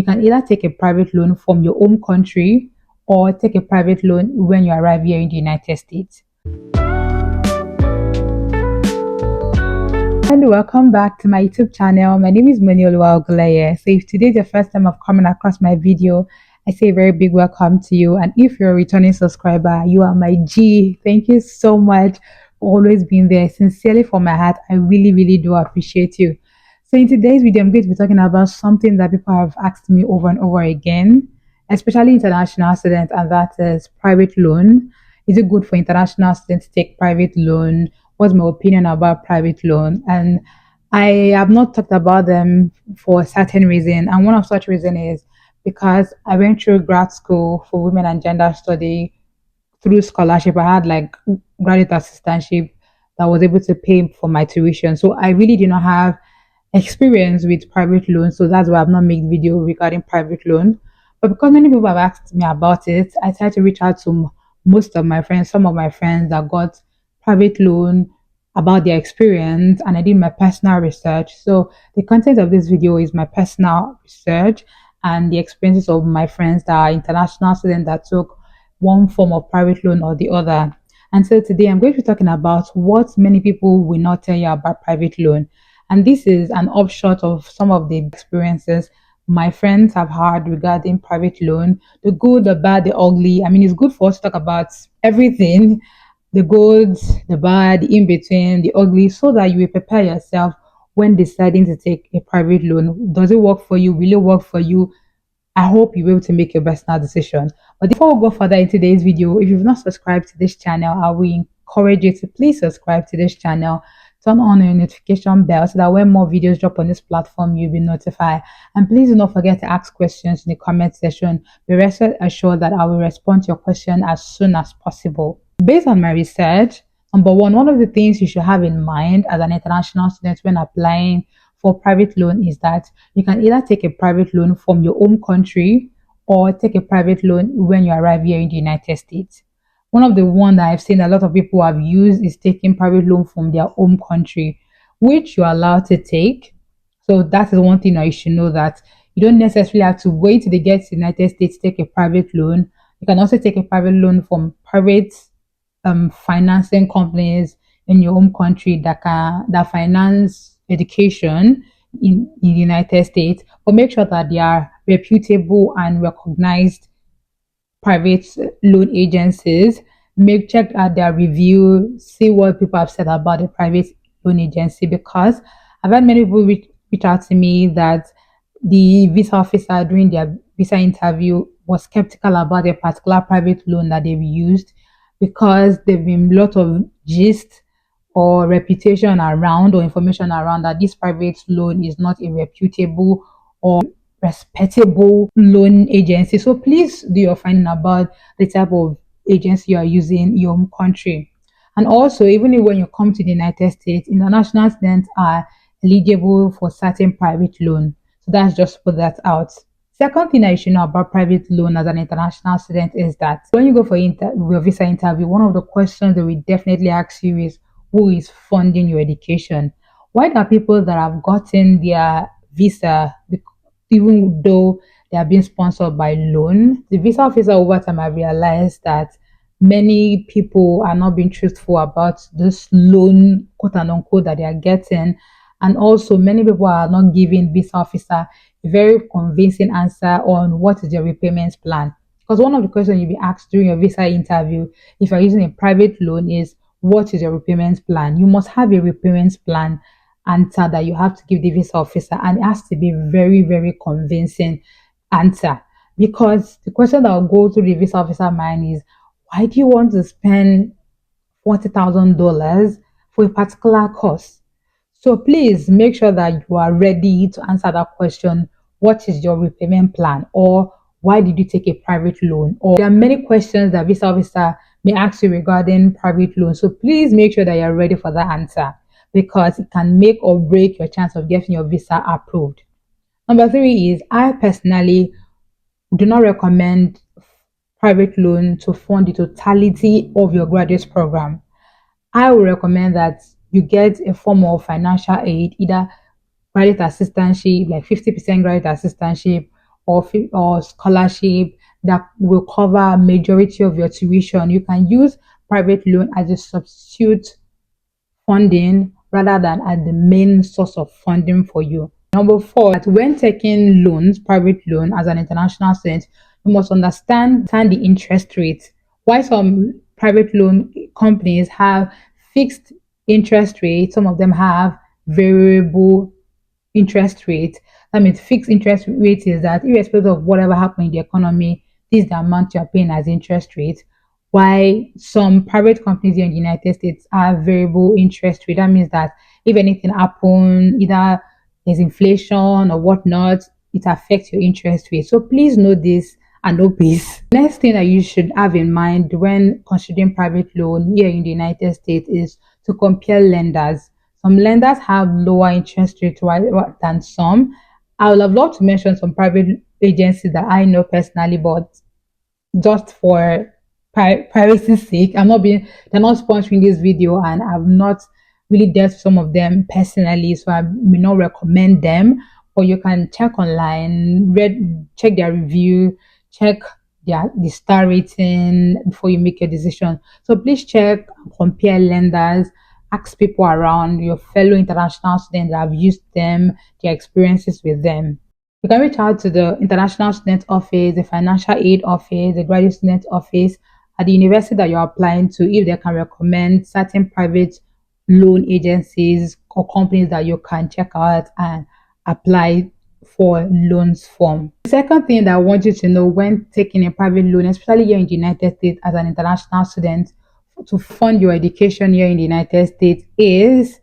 You can either take a private loan from your home country or take a private loan when you arrive here in the United States. And welcome back to my YouTube channel. My name is Monioluwa Oguleye. So if today is the first time I've coming across my video, I say a very big welcome to you. And if you're a returning subscriber, you are my G. Thank you so much for always being there. Sincerely from my heart, I really, really do appreciate you. So in today's video, I'm going to be talking about something that people have asked me over and over again, especially international students, and that is private loan. Is it good for international students to take private loan? What's my opinion about private loan? And I have not talked about them for a certain reason. And one of such reason is because I went through grad school for women and gender study through scholarship. I had like graduate assistantship that was able to pay for my tuition. So I really did not have experience with private loans. So that's why I've not made video regarding private loan. But because many people have asked me about it, I tried to reach out to most of my friends, some of my friends that got private loan about their experience, and I did my personal research. So the content of this video is my personal research and the experiences of my friends that are international students that took one form of private loan or the other. And so today I'm going to be talking about what many people will not tell you about private loan. And this is an offshoot of some of the experiences my friends have had regarding private loan, the good, the bad, the ugly. I mean, it's good for us to talk about everything, the good, the bad, the in between, the ugly, so that you will prepare yourself when deciding to take a private loan. Does it work for you? Will it work for you? I hope you'll be able to make your personal decision. But before we go further in today's video, if you've not subscribed to this channel, I will encourage you to please subscribe to this channel. Turn on your notification bell so that when more videos drop on this platform, you'll be notified. And please do not forget to ask questions in the comment section. Be rest assured that I will respond to your question as soon as possible. Based on my research, number one of the things you should have in mind as an international student when applying for private loan is that you can either take a private loan from your home country or take a private loan when you arrive here in the United States. One of the one that I've seen a lot of people have used is taking private loan from their home country, which you're allowed to take. So that is one thing that you should know, that you don't necessarily have to wait till they get to the United States to take a private loan. You can also take a private loan from private financing companies in your home country that finance education in the United States, but make sure that they are reputable and recognized private loan agencies. Check out their review, see what people have said about the private loan agency, because I've had many people reach out to me that the visa officer during their visa interview was skeptical about a particular private loan that they've used because there've been a lot of gist or reputation around or information around that this private loan is not a reputable or respectable loan agency. So please do your finding about the type of agency you are using in your home country. And also, even when you come to the United States, international students are eligible for certain private loan. So that's just to put that out. Second thing that you should know about private loan as an international student is that when you go for your visa interview, one of the questions they will definitely ask you is who is funding your education. Why are people that have gotten their visa, even though they are being sponsored by loan, the visa officer over time have realized that many people are not being truthful about this loan, quote and unquote, that they are getting. And also, many people are not giving visa officer a very convincing answer on what is your repayment plan. Because one of the questions you'll be asked during your visa interview, if you're using a private loan, is what is your repayment plan? You must have a repayment plan answer that you have to give the visa officer, and it has to be very, very convincing answer. Because the question that will go through the visa officer mind is, why do you want to spend $40,000 for a particular course? So please make sure that you are ready to answer that question. What is your repayment plan? Or why did you take a private loan? Or there are many questions that visa officer may ask you regarding private loan. So please make sure that you're ready for that answer, because it can make or break your chance of getting your visa approved. Number three is, I personally do not recommend private loan to fund the totality of your graduate program. I would recommend that you get a form of financial aid, either graduate assistantship, like 50% graduate assistantship, or scholarship that will cover majority of your tuition. You can use private loan as a substitute funding rather than as the main source of funding for you. Number four, that when taking loans, private loan as an international student, you must understand the interest rate. Why some private loan companies have fixed interest rates, some of them have variable interest rate. That means fixed interest rate is that irrespective of whatever happens in the economy, this is the amount you're paying as interest rate. Why some private companies here in the United States have variable interest rate. That means that if anything happens, either there's inflation or whatnot, it affects your interest rate. So please know this and know this. Next thing that you should have in mind when considering private loan here in the United States is to compare lenders. Some lenders have lower interest rates than some. I would have loved to mention some private agencies that I know personally, but just for privacy's sake, they're not sponsoring this video, and I've not really dealt with some of them personally, so I may not recommend them. But you can check online, check their review, check the star rating before you make your decision. So please check, compare lenders, ask people around your fellow international students that have used them, their experiences with them. You can reach out to the International Student Office, the Financial Aid Office, the Graduate Student Office at the university that you're applying to if they can recommend certain private loan agencies or companies that you can check out and apply for loans from. The second thing that I want you to know when taking a private loan, especially here in the United States as an international student, to fund your education here in the United States is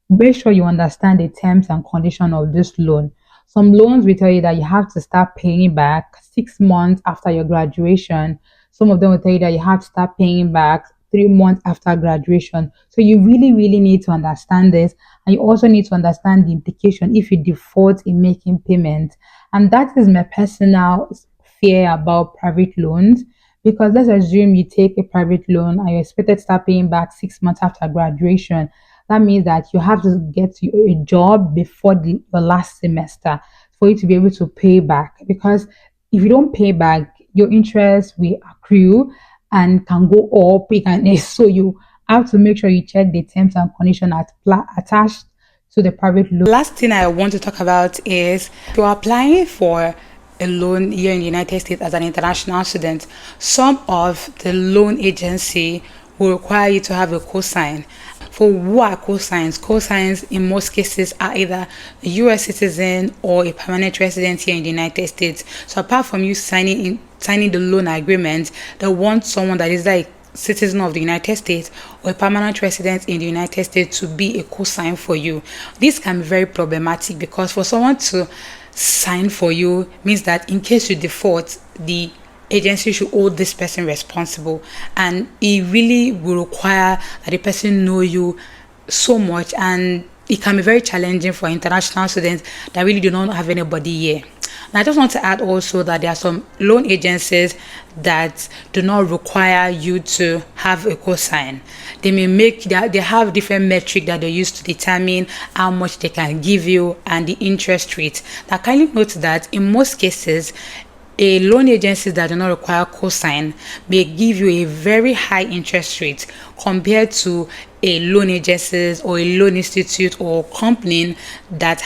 make sure you understand the terms and conditions of this loan. Some loans will tell you that you have to start paying back 6 months after your graduation. Some of them will tell you that you have to start paying back 3 months after graduation. So you really, really need to understand this. And you also need to understand the implication if you default in making payments. And that is my personal fear about private loans. Because let's assume you take a private loan and you're expected to start paying back 6 months after graduation. That means that you have to get a job before the last semester for you to be able to pay back. Because if you don't pay back, your interest will accrue and can go up. So you have to make sure you check the terms and conditions attached to the private loan. Last thing I want to talk about is if you're applying for a loan here in the United States as an international student, some of the loan agency will require you to have a cosign. For who are cosigns? Cosigns in most cases are either a US citizen or a permanent resident here in the United States. So apart from you signing the loan agreement, they want someone that is like citizen of the United States or a permanent resident in the United States to be a cosign for you. This can be very problematic because for someone to sign for you means that in case you default, the agency should hold this person responsible, and it really will require that the person know you so much, and it can be very challenging for international students that really do not have anybody here. And I just want to add also that there are some loan agencies that do not require you to have a cosign. They have different metrics that they use to determine how much they can give you and the interest rate. Now kindly note that in most cases, a loan agency that do not require cosign may give you a very high interest rate compared to a loan agencies or a loan institute or company that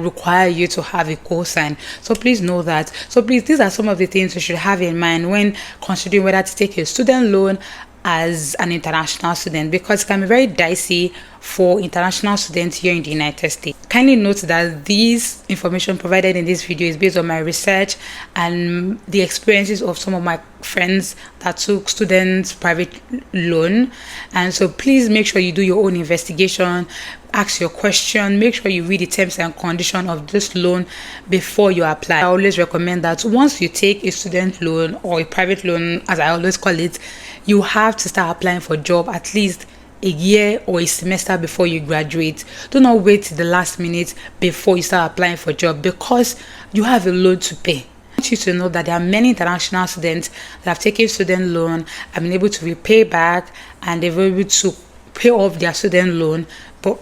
require you to have a cosign. So please know that. So please, these are some of the things you should have in mind when considering whether to take a student loan as an international student, because it can be very dicey for international students here in the United States. Kindly note that this information provided in this video is based on my research and the experiences of some of my friends that took students private loan. And so please make sure you do your own investigation, ask your question, make sure you read the terms and conditions of this loan before you apply. I always recommend that once you take a student loan or a private loan, as I always call it, you have to start applying for a job at least a year or a semester before you graduate. Do not wait till the last minute before you start applying for a job, because you have a loan to pay. I want you to know that there are many international students that have taken student loan and been able to repay back, and they've been able to pay off their student loan,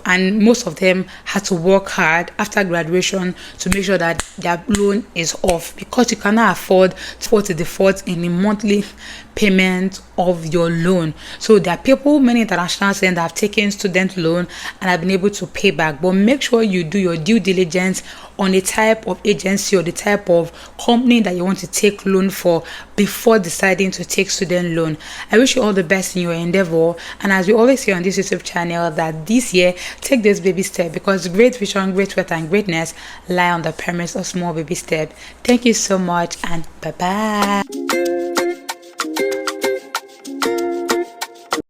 and most of them had to work hard after graduation to make sure that their loan is off, because you cannot afford to default in the monthly payment of your loan. So there are people, many international students, that have taken student loan and have been able to pay back. But make sure you do your due diligence on the type of agency or the type of company that you want to take loan for before deciding to take student loan. I wish you all the best in your endeavor, and as we always say on this YouTube channel, that this year take this baby step, because great vision, great wealth, and greatness lie on the premise of small baby step. Thank you so much, and bye bye.